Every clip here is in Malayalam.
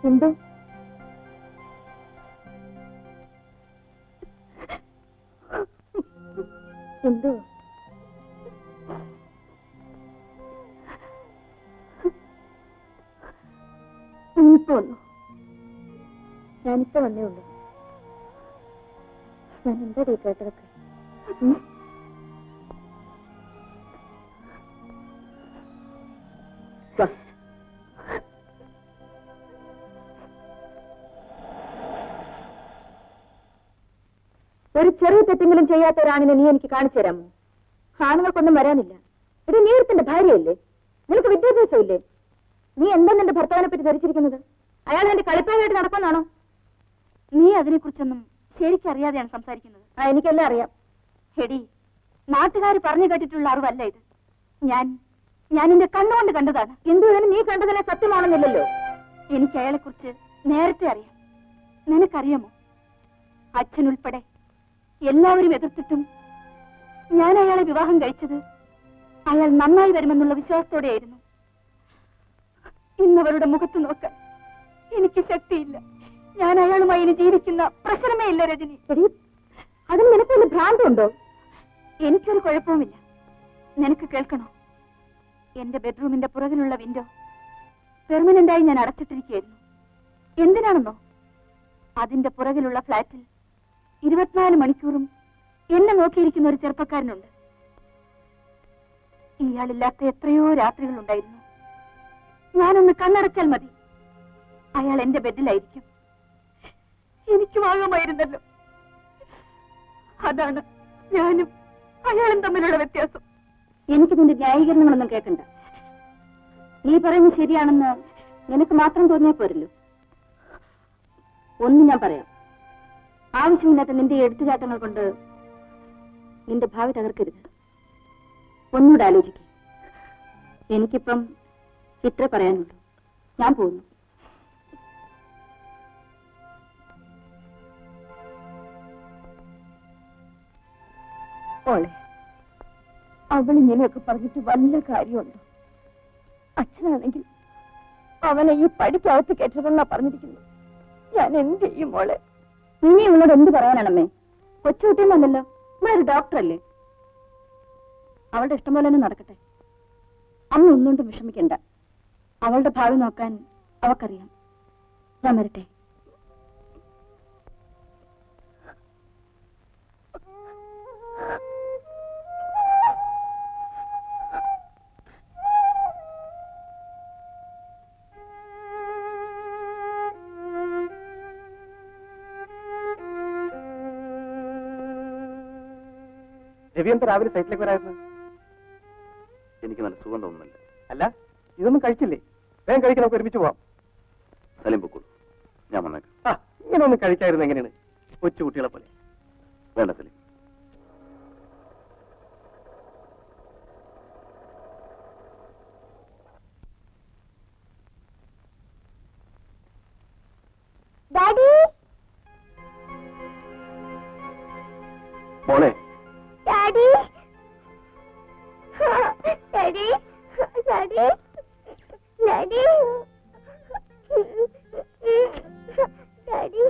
എന്ത്? എന്തോ? ഇപ്പൊ വന്നു. ഞാനിപ്പോ വന്നേ ഉള്ളൂ. ഞാൻ എന്താ കേട്ടതൊക്കെ? ഒരു ചെറിയ തെറ്റെങ്കിലും ചെയ്യാത്ത ഒരാണിനെ നീ എനിക്ക് കാണിച്ചു തരാമോ? ആണുങ്ങൾക്കൊന്നും വരാനില്ല. ഇത് നീർത്തിന്റെ ഭാര്യയല്ലേ? നിനക്ക് വിദ്യാഭ്യാസമില്ലേ? നീ എന്താ നിന്റെ ഭർത്താവിനെ പറ്റി ധരിച്ചിരിക്കുന്നത്? അയാൾ എന്റെ കളിപ്പാനായിട്ട് നടക്കുന്നാണോ? നീ അതിനെക്കുറിച്ചൊന്നും ശരിക്കറിയാതെയാണ് സംസാരിക്കുന്നത്. എനിക്കെല്ലാം അറിയാം. ഹെടി, നാട്ടുകാർ പറഞ്ഞു കേട്ടിട്ടുള്ള അറിവല്ല ഇത്. ഞാൻ എന്റെ കണ്ണുകൊണ്ട് കണ്ടതാണ്. എന്തുവെന്ന് നീ കണ്ടതിനെ സത്യമാണെന്നില്ലല്ലോ. എനിക്ക് അയാളെ കുറിച്ച് നേരത്തെ അറിയാം. നിനക്കറിയാമോ? അച്ഛനുൾപ്പെടെ എല്ലാവരും എതിർത്തിട്ടും ഞാൻ അയാളെ വിവാഹം കഴിച്ചത് അയാൾ നന്നായി വരുമെന്നുള്ള വിശ്വാസത്തോടെയായിരുന്നു. ഇന്നവരുടെ മുഖത്ത് നോക്കാൻ എനിക്ക് ശക്തിയില്ല. ഞാൻ അയാളുമായി ഇനി ജീവിക്കുന്ന പ്രശ്നമേ ഇല്ല രജനി. അതിന് നിനക്ക് വല്ല ഭ്രാന്തുണ്ടോ? എനിക്കൊരു കുഴപ്പവുമില്ല. നിനക്ക് കേൾക്കണോ? എന്റെ ബെഡ്റൂമിന്റെ പുറകിലുള്ള വിൻഡോ പെർമനന്റായി ഞാൻ അടച്ചിട്ടിരിക്കുകയായിരുന്നു. എന്തിനാണെന്നോ? അതിന്റെ പുറകിലുള്ള ഫ്ലാറ്റിൽ 24 മണിക്കൂറും എന്നെ നോക്കിയിരിക്കുന്ന ഒരു ചെറുപ്പക്കാരനുണ്ട്. ഇയാളില്ലാത്ത എത്രയോ രാത്രികളുണ്ടായിരുന്നു. ഞാനൊന്ന് കണ്ണടച്ചാൽ മതി, അയാൾ എന്റെ ബെഡിലായിരിക്കും. എനിക്ക് വാങ്ങാമായിരുന്നല്ലോ. അതാണ് ഞാനും അയാളും തമ്മിലുള്ള വ്യത്യാസം. എനിക്ക് നിന്റെ ന്യായീകരണങ്ങളൊന്നും കേൾക്കണ്ട. നീ പറയുന്നത് ശരിയാണെന്ന് നിനക്ക് മാത്രം തോന്നിയാൽ പോരല്ലോ. ഒന്നും ഞാൻ പറയാം. ആവശ്യമില്ലാത്ത നിന്റെ എടുത്തുചാട്ടങ്ങൾ കൊണ്ട് നിന്റെ ഭാവി തകർക്കരുത്. ഒന്നുകൂടെ ആലോചിക്കും. എനിക്കിപ്പം ഇത്ര പറയാനുള്ളൂ. ഞാൻ പോകുന്നു. ഓളെ, അവളിങ്ങനെയൊക്കെ പറഞ്ഞിട്ട് വല്ല കാര്യമുണ്ടോ? അച്ഛനാണെങ്കിൽ അവനെ ഈ പഠിക്കകത്ത് കയറ്റതെന്നാ പറഞ്ഞിരിക്കുന്നു. ഞാൻ എന്ത് ചെയ്യും മോളെ? നീ ഇവളോട് എന്ത് പറയാനാണമ്മേ? കൊച്ചുകുട്ടിയെന്നല്ലോ, ഇവളൊരു ഡോക്ടറല്ലേ. അവളുടെ ഇഷ്ടം പോലെ തന്നെ നടക്കട്ടെ. അമ്മ ഒന്നുകൊണ്ടും വിഷമിക്കണ്ട. അവളുടെ ഭാവി നോക്കാൻ അവക്കറിയാം. ഞാൻ വരട്ടെ. രവിയന്ത രാവിലെ സൈറ്റിലേക്ക് വരായിരുന്നു. എനിക്ക് നല്ല സുഖം തോന്നുന്നില്ല. അല്ല, ഇതൊന്നും കഴിച്ചില്ലേ? വേഗം കഴിക്കാൻ നമുക്ക് ഒരുമിച്ച് പോവാം. സലീം പൊക്കോളൂ, ഞാൻ വന്നേക്കാം. ഇങ്ങനെ ഒന്നും കഴിക്കായിരുന്നു എങ്ങനെയാണ്? കൊച്ചുകുട്ടികളെ പോലെ. വേണ്ട സലീം. മോളെ, Daddy! Daddy! Daddy! Daddy! Daddy!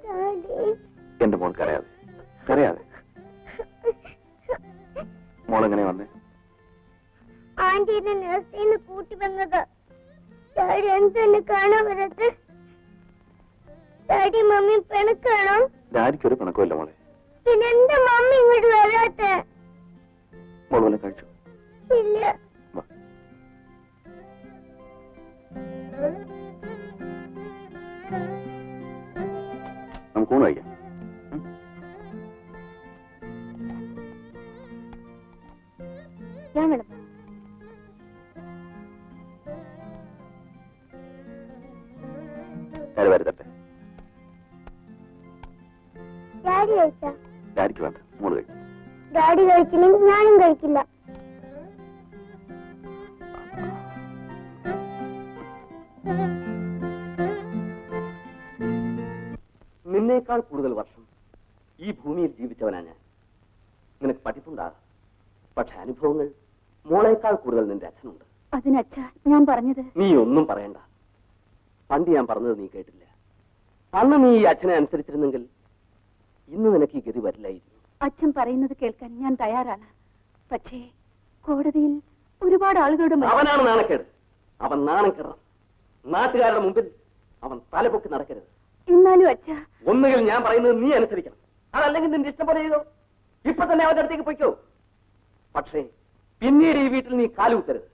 Daddy! എന്റെ മോൾ കരയാതെ കരയാതെ. മോളെങ്ങനെ വന്നേ? ആന്റീനെ നഴ്സിന്ന് കൂട്ടി വന്നത്. ഡാഡി എന്തെന്നെ കാണാൻ വരട്ടെ? Daddy mummy പിണക്കാണോ? ഡാഡിക്കൊരു പിണക്കമില്ല മോളെ. പിന്നെ എന്റെ മമ്മി ഇങ്ങോട്ട് വരാത്തെ? മോൾ വല്ല കഴിച്ചു? ഇല്ല. നമുക്ക് ഊണ് കഴിക്കാം. ഞാൻ വിളമ്പ. ഞാൻ വരുത്തട്ടെ. ഡാഡി കഴിച്ചാ? ഡാഡിക്ക് വേണ്ട, മോള് കഴിക്കും. ഡാഡി കഴിച്ചില്ലെങ്കിൽ ഞാനും കഴിക്കില്ല. നിന്നേക്കാൾ കൂടുതൽ വർഷം ഈ ഭൂമിയിൽ ജീവിച്ചവനാ ഞാൻ. നിനക്ക് പഠിപ്പുണ്ടാകാം, പക്ഷെ അനുഭവങ്ങൾ മോളേക്കാൾ കൂടുതൽ നിന്റെ അച്ഛനുണ്ട്. അതിനച്ഛാ ഞാൻ പറഞ്ഞത്. നീ ഒന്നും പറയണ്ട. പണ്ട് ഞാൻ പറഞ്ഞത് നീ കേട്ടില്ല. അന്ന് നീ ഈ അച്ഛനെ അനുസരിച്ചിരുന്നെങ്കിൽ ഇന്ന് നിനക്ക് ഈ ഗതി വരില്ലായിരുന്നു. അച്ഛൻ പറയുന്നത് കേൾക്കാൻ ഞാൻ തയ്യാറാണ്. പക്ഷേ കോടതിയിൽ ഒരുപാട് ആളുകളുടെ അവനാണ് നാണക്കേട്. അവൻ നാണം കെടണം. നാട്ടുകാരുടെ മുമ്പിൽ അവൻ തലപൊക്കി നടക്കരുത്. എന്നാലും അച്ഛ, ഒന്നുകിൽ ഞാൻ പറയുന്നത് നീ അനുസരിക്കണം, അതല്ലെങ്കിൽ നിന്റെ ഇഷ്ടം പോലെ ചെയ്തോ. ഇപ്പൊ തന്നെ അവന്റെ അടുത്തേക്ക് പൊയ്ക്കോ. പക്ഷേ പിന്നീട് ഈ വീട്ടിൽ നീ കാലുകുത്തരുത്.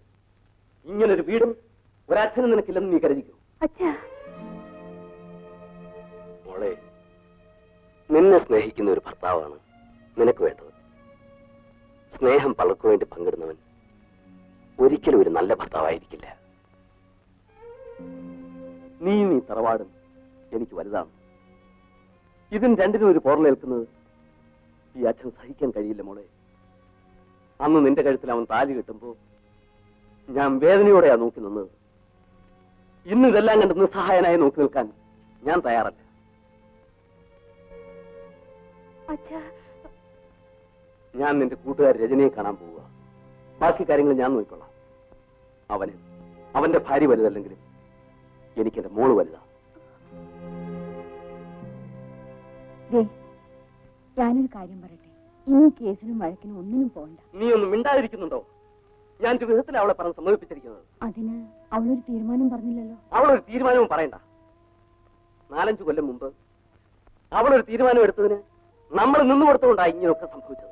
ഇങ്ങനൊരു വീടും ഒരച്ഛനും നിനക്കില്ലെന്ന് നീ കരുതിക്കോ. അച്ഛാ, മോളെ, നിന്നെ സ്നേഹിക്കുന്ന ഒരു ഭർത്താവാണ് നിനക്ക് വേണ്ടത്. സ്നേഹം പലർക്കു വേണ്ടി പങ്കിടുന്നവൻ ഒരിക്കലും ഒരു നല്ല ഭർത്താവായിരിക്കില്ല. നീ തറവാടും എനിക്ക് വലുതാണ്. ഇതിന് രണ്ടിനും ഒരു പോറലേൽക്കുന്നത് ഈ അച്ഛൻ സഹിക്കാൻ കഴിയില്ല മോളെ. അന്ന് നിന്റെ കഴുത്തിൽ അവൻ താലി കെട്ടുമ്പോ ഞാൻ വേദനയോടെയാ നോക്കി നിന്നത്. ഇന്ന് ഇതെല്ലാം കണ്ട് നിസ്സഹായനായി നോക്കി നിൽക്കാൻ ഞാൻ തയ്യാറല്ല. ഞാൻ നിന്റെ കൂട്ടുകാർ രജനിയെ കാണാൻ പോവുക. ബാക്കി കാര്യങ്ങൾ ഞാൻ നോക്കിക്കൊള്ളാം. അവന്റെ ഭാര്യ വലുതല്ലെങ്കിലും എനിക്കെന്റെ മോള് വലുതാ. ഞാനൊരു കാര്യം പറയട്ടെ, ഇനി കേസിനും വഴക്കിനും ഒന്നിനും പോകണ്ട. നീ ഒന്നും മിണ്ടാതിരിക്കുന്നുണ്ടോ? ഞാൻ ഒരു വിധത്തിൽ അവളെ പറഞ്ഞ് സമ്മതിപ്പിച്ചിരിക്കുന്നത്. അതിന് അവളൊരു തീരുമാനം പറഞ്ഞില്ലല്ലോ. അവളൊരു തീരുമാനവും പറയണ്ട. 4-5 കൊല്ലം മുമ്പ് അവളൊരു തീരുമാനം എടുത്തതിന് നമ്മൾ നിന്നുകൊടുത്തുകൊണ്ടാണ് ഇങ്ങനെയൊക്കെ സംഭവിച്ചത്.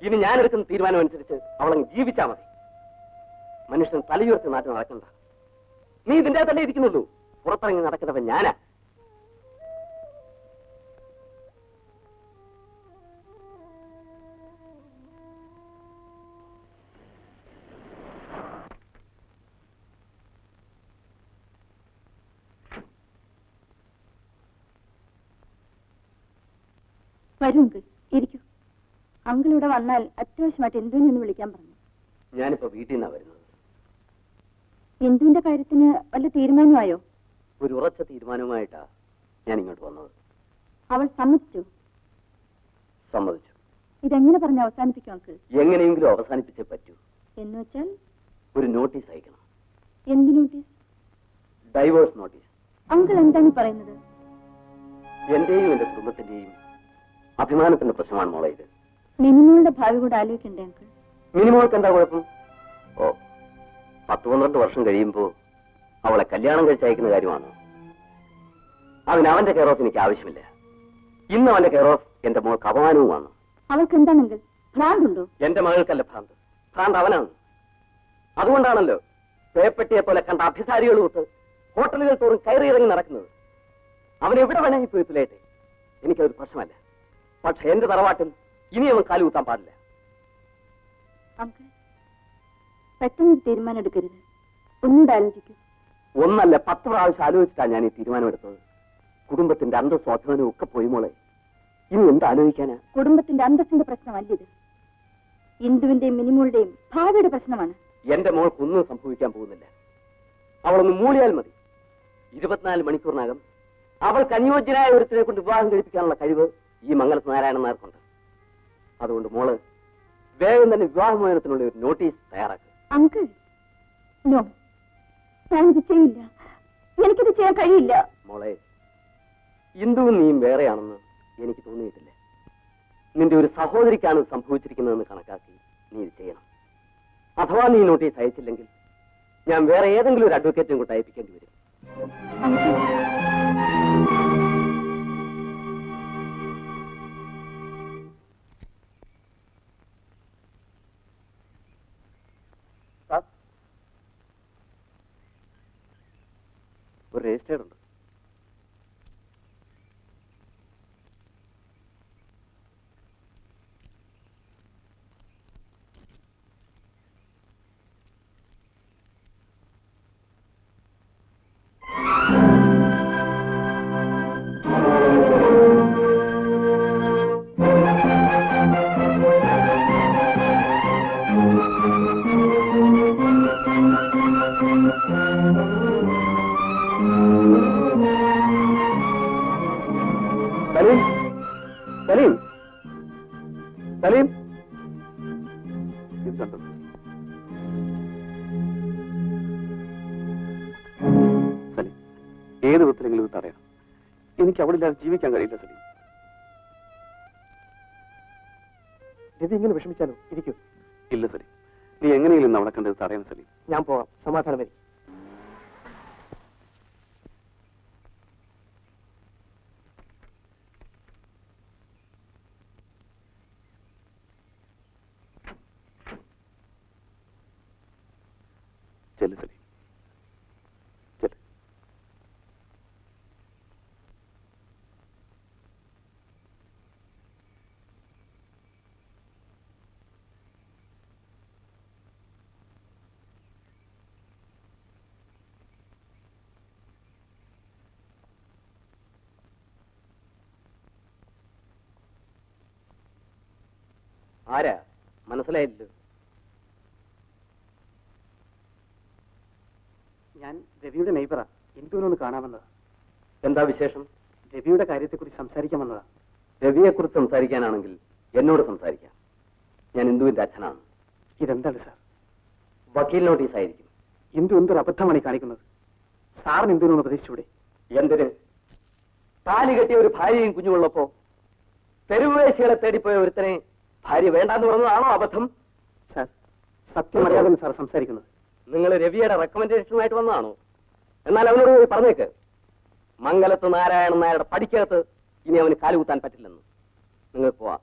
ഇനി ഞാൻ എടുക്കുന്ന തീരുമാനം അനുസരിച്ച് അവളങ്ങ് ജീവിച്ചാ മതി. മനുഷ്യൻ തലയുയർത്തി നാട്ടിൽ നടക്കണ്ട. നീ ഇതിന്റെ തന്നെ ഇരിക്കുന്നുള്ളൂ. പുറത്തിറങ്ങി നടക്കുന്നവൻ ഞാനാ. വരൂ അങ്കിൾ, ഇരിക്കൂ. അങ്കിൾ ഇവിടെ വന്നാൽ അത്യാവശ്യമായിട്ട് എന്തുവിനൊന്ന് വിളിക്കാൻ പറഞ്ഞു. ഞാനിപ്പോ വീട്ടിൽ നിന്നാ വരുന്നത്. എന്തുവിന്റെ കാര്യത്തിന് വല്ല തീരുമാനമായോ? ഒരു ഉറച്ച തീരുമാനവുമായിട്ടാ ഞാൻ ഇങ്ങോട്ട് വന്നത്. അവൾ സമ്മതിച്ചു? സമ്മതിച്ചു. ഇതെങ്ങനെ പറഞ്ഞ് അവസാനിപ്പിക്കും അങ്കിൾ? എങ്ങനെയെങ്കിലും അവസാനിപ്പിച്ചേ പറ്റൂ. എന്ന് വെച്ചാൽ ഒരു നോട്ടീസ് അയക്കണം. എന്ത് നോട്ടീസ്? Diverse notice. അങ്കിൾ എന്താണ് പറയുന്നത്? എന്റെയും എന്റെ കുടുംബത്തിന്റെയും അഭിമാനത്തിന്റെ പ്രശ്നമാണ് മോളെ ഇത്. മിനിമോളുടെ ഭാവി കൂടെ ആലോചിക്കണ്ടേ അങ്കിൾ? മിനിമോൾക്ക് എന്താ കുഴപ്പം? 10-12 വർഷം കഴിയുമ്പോ അവളെ കല്യാണം കഴിച്ചയക്കുന്ന കാര്യമാണ്. അതിന് അവന്റെ കെയർ ഓഫ് എനിക്ക് ആവശ്യമില്ല. ഇന്ന് അവന്റെ കെയർ ഓഫ് എന്റെ മോൾക്ക് അപമാനവുമാണ്. അവൾക്ക് എന്താണെങ്കിൽ ഭ്രാന്തുണ്ടോ? എന്റെ മകൾക്കല്ല ഭ്രാന്ത്. ഭ്രാന്ത് അവനാണ്. അതുകൊണ്ടാണല്ലോ പേപ്പട്ടിയെ പോലെ കണ്ട അഭിസാരികൾ തൊട്ട് ഹോട്ടലുകൾ തോറും കയറിയിറങ്ങി നടക്കുന്നത്. അവൻ എവിടെ വേണമെങ്കിൽ പോയി തുലയട്ടെ, എനിക്കതൊരു പ്രശ്നമല്ല. പക്ഷെ എന്റെ തറവാട്ടിൽ ഇനി അവൻ കാലുകുത്താൻ പാടില്ല. അങ്കിൾ, പെട്ടെന്ന് തീരുമാനം എടുക്കരുത്. ഒന്നുകൂടെ ആലോചിക്കൂ. ഒന്നല്ല 10 പ്രാവശ്യം ആലോചിച്ചിട്ടാണ് ഞാൻ ഈ തീരുമാനമെടുത്തത്. കുടുംബത്തിന്റെ അന്തസ്വാഭിമാനവും ഒക്കെ പോയി മോളെ. ഇനി എന്താലോചിക്കാനാ? കുടുംബത്തിന്റെ അന്തസ്സിന്റെ പ്രശ്നമല്ല ഇത്. ഇന്ദുവിന്റെയും മിനിമോളുടെയും ഭാവിയുടെ പ്രശ്നമാണ്. എന്റെ മോൾക്കൊന്നും സംഭവിക്കാൻ പോകുന്നില്ല. അവളൊന്ന് മൂളിയാൽ മതി. 24 മണിക്കൂറിനകം അവൾക്ക് അനുയോജ്യനായ ഒരുത്തിനെ കൊണ്ട് വിവാഹം കഴിപ്പിക്കാനുള്ള കഴിവ് ഈ മംഗലത്ത് നാരായണൻ നായർക്കുണ്ട്. അതുകൊണ്ട് മോള് വേഗം തന്നെ വിവാഹമോചനത്തിനുള്ള ഒരു നോട്ടീസ് തയ്യാറാക്കുക. അങ്കിൾ, നോ, ഞാനിത് ചെയ്യില്ല. എനിക്കിത് ചെയ്യാൻ കഴിയില്ല. മോളെ, ഇന്ദുവും നീയും വേറെയാണെന്ന് എനിക്ക് തോന്നിയിട്ടില്ല. നിന്റെ ഒരു സഹോദരിക്കാണ് ഇത് സംഭവിച്ചിരിക്കുന്നതെന്ന് കണക്കാക്കി നീ ഇത് ചെയ്യണം. അഥവാ നീ നോട്ടീസ് അയച്ചില്ലെങ്കിൽ ഞാൻ വേറെ ഏതെങ്കിലും ഒരു അഡ്വക്കേറ്റും കൊണ്ട് അയപ്പിക്കേണ്ടി വരും. ഒരു രജിസ്റ്റേർഡ് ഉണ്ട്. സലീം, സലീം, സലീം, ഇത് കണ്ടോ? എങ്ങനെയെങ്കിലും ഇത് തടയണം. എനിക്ക് അവളില്ലാതെ ജീവിക്കാൻ കഴിയില്ല സലീം. രവി ഇങ്ങനെ വിഷമിച്ചാലോ? ഇരിക്കൂ. ഇല്ല സലീം, നീ എങ്ങനെയെങ്കിലും ഇന്ന് അവളെ കണ്ടത് തടയണം സലീം. ഞാൻ പോവാം. സമാധാനം വരും. ചെല്ലു സലീം, ചെല്ലു. ആരാ? മനസ്സിലായില്ലല്ലോ. ഞാൻ രവിയുടെ നെയ്ബറാ. ഇന്ദുവിനൊന്ന് കാണാമെന്നതാ. എന്താ വിശേഷം? രവിയുടെ കാര്യത്തെക്കുറിച്ച് സംസാരിക്കാൻ വന്നതാ. രവിയെക്കുറിച്ച് സംസാരിക്കാനാണെങ്കിൽ എന്നോട് സംസാരിക്കാം. ഞാൻ ഇന്ദുവിന്റെ അച്ഛനാണ്. ഇതെന്താണ് സാർ? വക്കീൽ നോട്ടീസ് ആയിരിക്കും. ഇന്ദു എന്തൊരു അബദ്ധമാണ് ഈ കാണിക്കുന്നത്. സാറിന് ഇന്ദുവിനൊന്ന് ഉപദേശിച്ചൂടെ? എന്തിന്? താലി കെട്ടിയ ഒരു ഭാര്യയും കുഞ്ഞുമുള്ളപ്പോ തെരുവുവേശികളെ തേടിപ്പോയ ഒരുത്തനെ ഭാര്യ വേണ്ടാന്ന് പറഞ്ഞതാണോ അബദ്ധം? സാർ, സത്യമറിയാതെ സാർ സംസാരിക്കുന്നത്. നിങ്ങൾ രവിയുടെ റെക്കമെൻഡേഷനുമായിട്ട് വന്നതാണോ? എന്നാൽ അവനോട് പോയി പറഞ്ഞേക്ക്, മംഗലത്ത് നാരായണൻ നായരുടെ പടിക്കകത്ത് ഇനി അവന് കാലുകുത്താൻ പറ്റില്ലെന്ന്. നിങ്ങൾ പോവാ.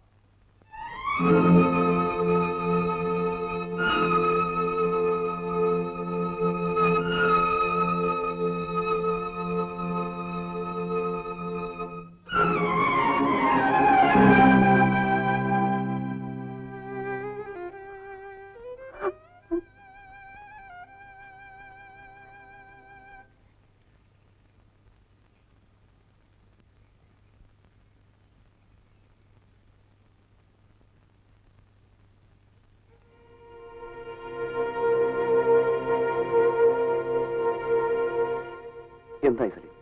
എന്തായി സലീം?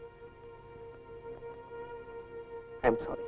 I am sorry.